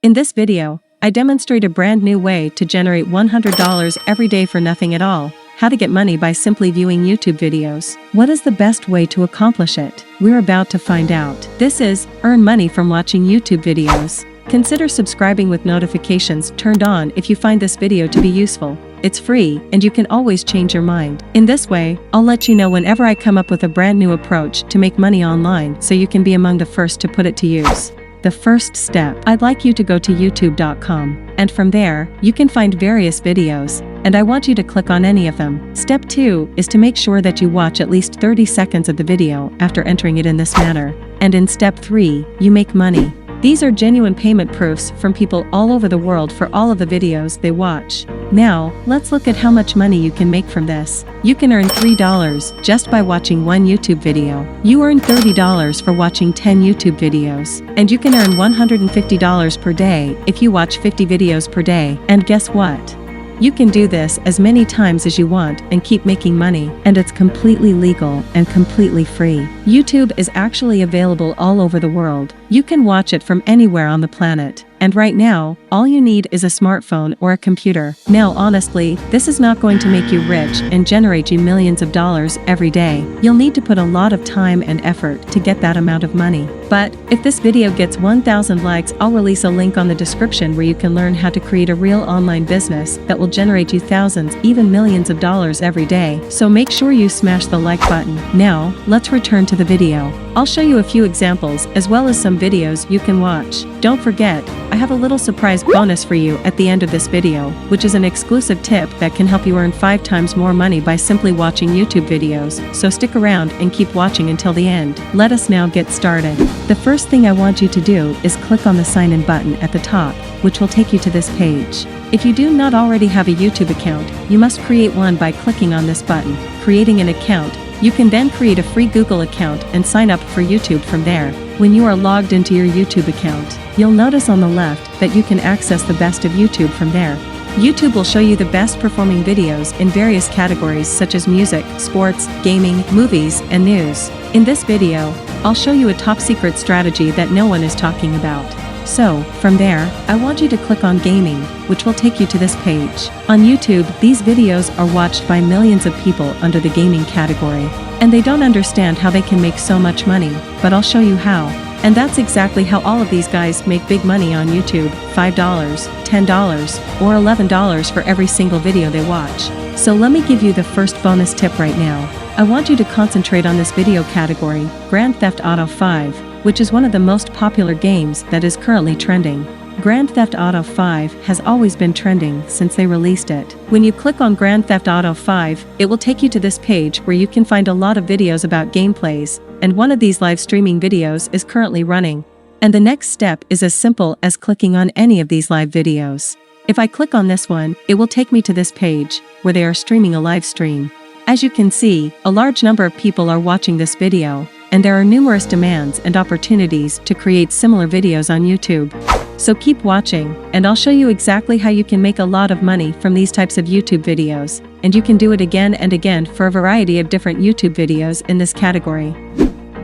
In this video, I demonstrate a brand new way to generate $100 every day for nothing at all. How to get money by simply viewing YouTube videos. What is the best way to accomplish it? We're about to find out. This is earn money from watching YouTube videos. Consider subscribing with notifications turned on if you find this video to be useful. It's free, and you can always change your mind. In this way, I'll let you know whenever I come up with a brand new approach to make money online, so you can be among the first to put it to use. The first step, I'd like you to go to youtube.com, and from there, you can find various videos, and I want you to click on any of them. Step 2 is to make sure that you watch at least 30 seconds of the video after entering it in this manner. And in step 3, you make money. These are genuine payment proofs from people all over the world for all of the videos they watch. Now, let's look at how much money you can make from this. You can earn $3 just by watching one YouTube video. You earn $30 for watching 10 YouTube videos. And you can earn $150 per day if you watch 50 videos per day. And guess what? You can do this as many times as you want and keep making money, and it's completely legal and completely free. YouTube is actually available all over the world. You can watch it from anywhere on the planet. And right now, all you need is a smartphone or a computer. Now honestly, this is not going to make you rich and generate you millions of dollars every day. You'll need to put a lot of time and effort to get that amount of money. But if this video gets 1,000 likes, I'll release a link on the description where you can learn how to create a real online business that will generate you thousands, even millions of dollars every day. So make sure you smash the like button. Now, let's return to the video. I'll show you a few examples as well as some videos you can watch. Don't forget, I have a little surprise bonus for you at the end of this video, which is an exclusive tip that can help you earn 5 times more money by simply watching YouTube videos, so stick around and keep watching until the end. Let us now get started. The first thing I want you to do is click on the sign in button at the top, which will take you to this page. If you do not already have a YouTube account, you must create one by clicking on this button, creating an account. You can then create a free Google account and sign up for YouTube from there. When you are logged into your YouTube account, you'll notice on the left that you can access the best of YouTube from there. YouTube will show you the best performing videos in various categories such as music, sports, gaming, movies, and news. In this video, I'll show you a top secret strategy that no one is talking about. So, from there, I want you to click on gaming, which will take you to this page. On YouTube, these videos are watched by millions of people under the gaming category, and they don't understand how they can make so much money, but I'll show you how. And that's exactly how all of these guys make big money on YouTube: $5, $10, or $11 for every single video they watch. So let me give you the first bonus tip right now. I want you to concentrate on this video category, Grand Theft Auto 5, which is one of the most popular games that is currently trending. Grand Theft Auto 5 has always been trending since they released it. When you click on Grand Theft Auto 5, it will take you to this page where you can find a lot of videos about gameplays, and one of these live streaming videos is currently running. And the next step is as simple as clicking on any of these live videos. If I click on this one, it will take me to this page, where they are streaming a live stream. As you can see, a large number of people are watching this video, and there are numerous demands and opportunities to create similar videos on YouTube. So keep watching, and I'll show you exactly how you can make a lot of money from these types of YouTube videos, and you can do it again and again for a variety of different YouTube videos in this category.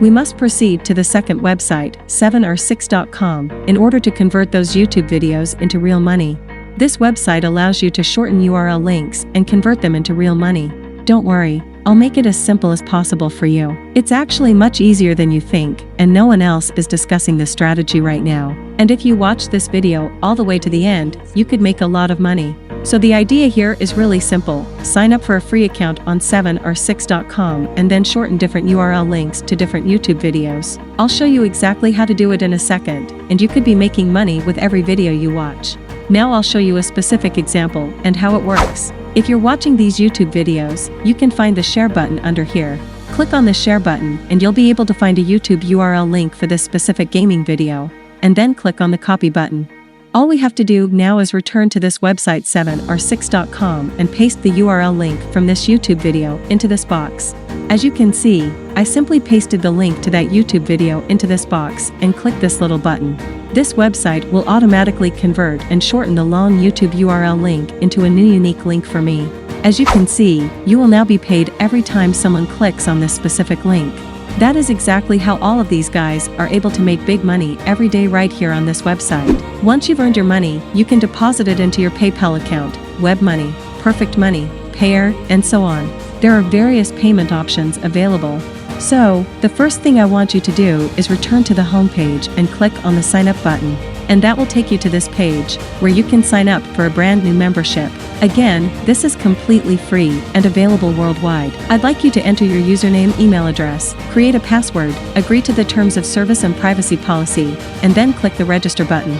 We must proceed to the second website, 7or6.com, in order to convert those YouTube videos into real money. This website allows you to shorten URL links and convert them into real money. Don't worry, I'll make it as simple as possible for you. It's actually much easier than you think, and no one else is discussing this strategy right now. And if you watch this video all the way to the end, you could make a lot of money. So the idea here is really simple. Sign up for a free account on 7or6.com and then shorten different URL links to different YouTube videos. I'll show you exactly how to do it in a second, and you could be making money with every video you watch. Now I'll show you a specific example and how it works. If you're watching these YouTube videos, you can find the share button under here. Click on the share button and you'll be able to find a YouTube URL link for this specific gaming video, and then click on the copy button. All we have to do now is return to this website 7or6.com and paste the URL link from this YouTube video into this box. As you can see, I simply pasted the link to that YouTube video into this box and click this little button. This website will automatically convert and shorten the long YouTube URL link into a new unique link for me. As you can see, you will now be paid every time someone clicks on this specific link. That is exactly how all of these guys are able to make big money every day right here on this website. Once you've earned your money, you can deposit it into your PayPal account, Web Money, Perfect Money, Payer, and so on. There are various payment options available. So, the first thing I want you to do is return to the home page and click on the sign up button. And that will take you to this page, where you can sign up for a brand new membership. Again, this is completely free and available worldwide. I'd like you to enter your username, email address, create a password, agree to the terms of service and privacy policy, and then click the register button.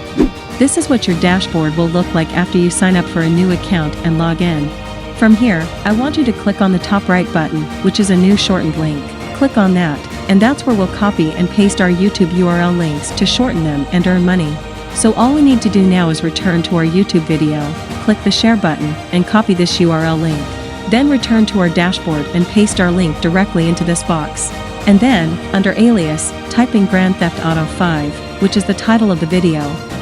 This is what your dashboard will look like after you sign up for a new account and log in. From here, I want you to click on the top right button, which is a new shortened link. Click on that, and that's where we'll copy and paste our YouTube URL links to shorten them and earn money. So all we need to do now is return to our YouTube video, click the share button, and copy this URL link. Then return to our dashboard and paste our link directly into this box. And then, under alias, type in Grand Theft Auto 5, which is the title of the video,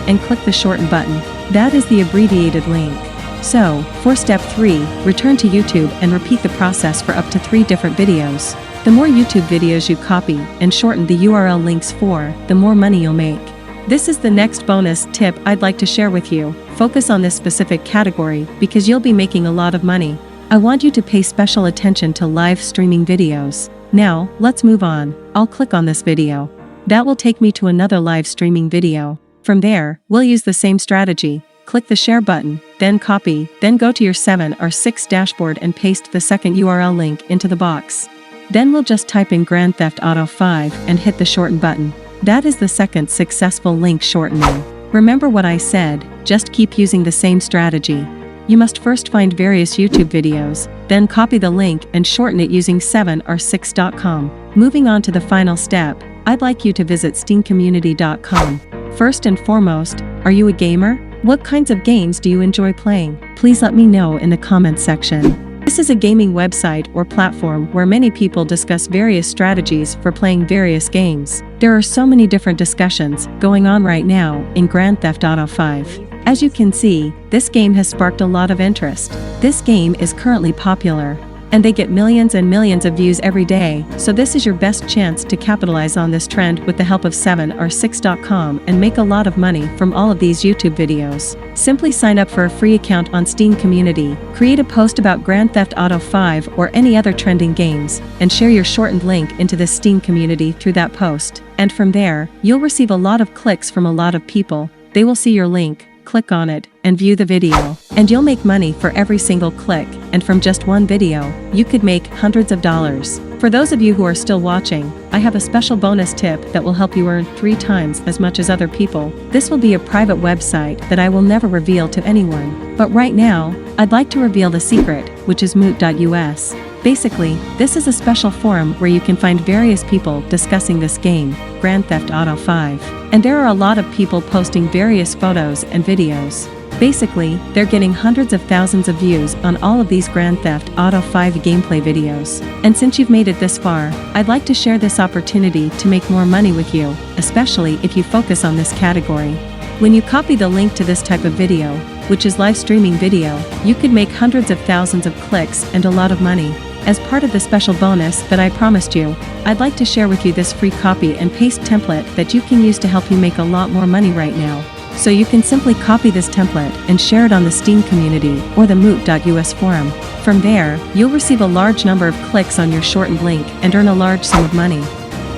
and click the shorten button. That is the abbreviated link. So, for step 3, return to YouTube and repeat the process for up to 3 different videos. The more YouTube videos you copy and shorten the URL links for, the more money you'll make. This is the next bonus tip I'd like to share with you. Focus on this specific category because you'll be making a lot of money. I want you to pay special attention to live streaming videos. Now, let's move on. I'll click on this video. That will take me to another live streaming video. From there, we'll use the same strategy. Click the share button, then copy, then go to your 7 or 6 dashboard and paste the second URL link into the box. Then we'll just type in Grand Theft Auto 5 and hit the shorten button. That is the second successful link shortening. Remember what I said, just keep using the same strategy. You must first find various YouTube videos, then copy the link and shorten it using 7or6.com. Moving on to the final step, I'd like you to visit steamcommunity.com. First and foremost, are you a gamer? What kinds of games do you enjoy playing? Please let me know in the comments section. This is a gaming website or platform where many people discuss various strategies for playing various games. There are so many different discussions going on right now in Grand Theft Auto 5. As you can see, this game has sparked a lot of interest. This game is currently popular, and they get millions and millions of views every day, so this is your best chance to capitalize on this trend with the help of 7or6.com and make a lot of money from all of these YouTube videos. Simply sign up for a free account on Steam Community, create a post about Grand Theft Auto 5 or any other trending games, and share your shortened link into the Steam Community through that post. And from there, you'll receive a lot of clicks from a lot of people. They will see your link, click on it, and view the video. And you'll make money for every single click, and from just one video, you could make hundreds of dollars. For those of you who are still watching, I have a special bonus tip that will help you earn 3 times as much as other people. This will be a private website that I will never reveal to anyone. But right now, I'd like to reveal the secret, which is moot.us. Basically, this is a special forum where you can find various people discussing this game, Grand Theft Auto 5. And there are a lot of people posting various photos and videos. Basically, they're getting hundreds of thousands of views on all of these Grand Theft Auto 5 gameplay videos. And since you've made it this far, I'd like to share this opportunity to make more money with you, especially if you focus on this category. When you copy the link to this type of video, which is live streaming video, you could make hundreds of thousands of clicks and a lot of money. As part of the special bonus that I promised you, I'd like to share with you this free copy and paste template that you can use to help you make a lot more money right now. So you can simply copy this template and share it on the Steam Community or the moot.us forum. From there, you'll receive a large number of clicks on your shortened link and earn a large sum of money.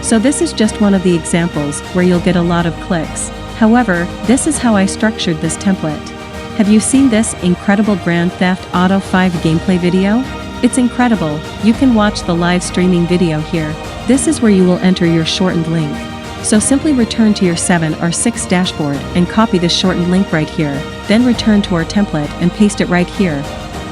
So this is just one of the examples where you'll get a lot of clicks. However, this is how I structured this template. Have you seen this incredible Grand Theft Auto 5 gameplay video? It's incredible. You can watch the live streaming video here. This is where you will enter your shortened link. So simply return to your 7 or 6 dashboard and copy this shortened link right here. Then return to our template and paste it right here.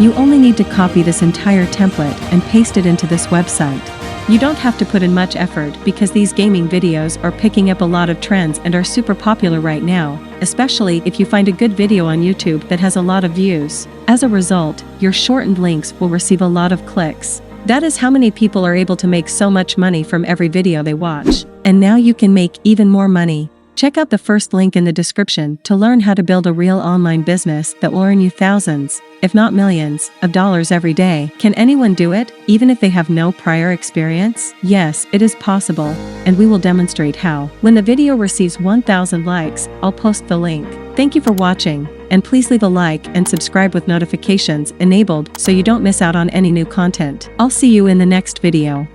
You only need to copy this entire template and paste it into this website. You don't have to put in much effort because these gaming videos are picking up a lot of trends and are super popular right now, especially if you find a good video on YouTube that has a lot of views. As a result, your shortened links will receive a lot of clicks. That is how many people are able to make so much money from every video they watch. And now you can make even more money. Check out the first link in the description to learn how to build a real online business that will earn you thousands, if not millions, of dollars every day. Can anyone do it, even if they have no prior experience? Yes, it is possible, and we will demonstrate how. When the video receives 1,000 likes, I'll post the link. Thank you for watching, and please leave a like and subscribe with notifications enabled so you don't miss out on any new content. I'll see you in the next video.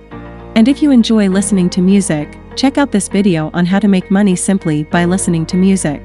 And if you enjoy listening to music, check out this video on how to make money simply by listening to music.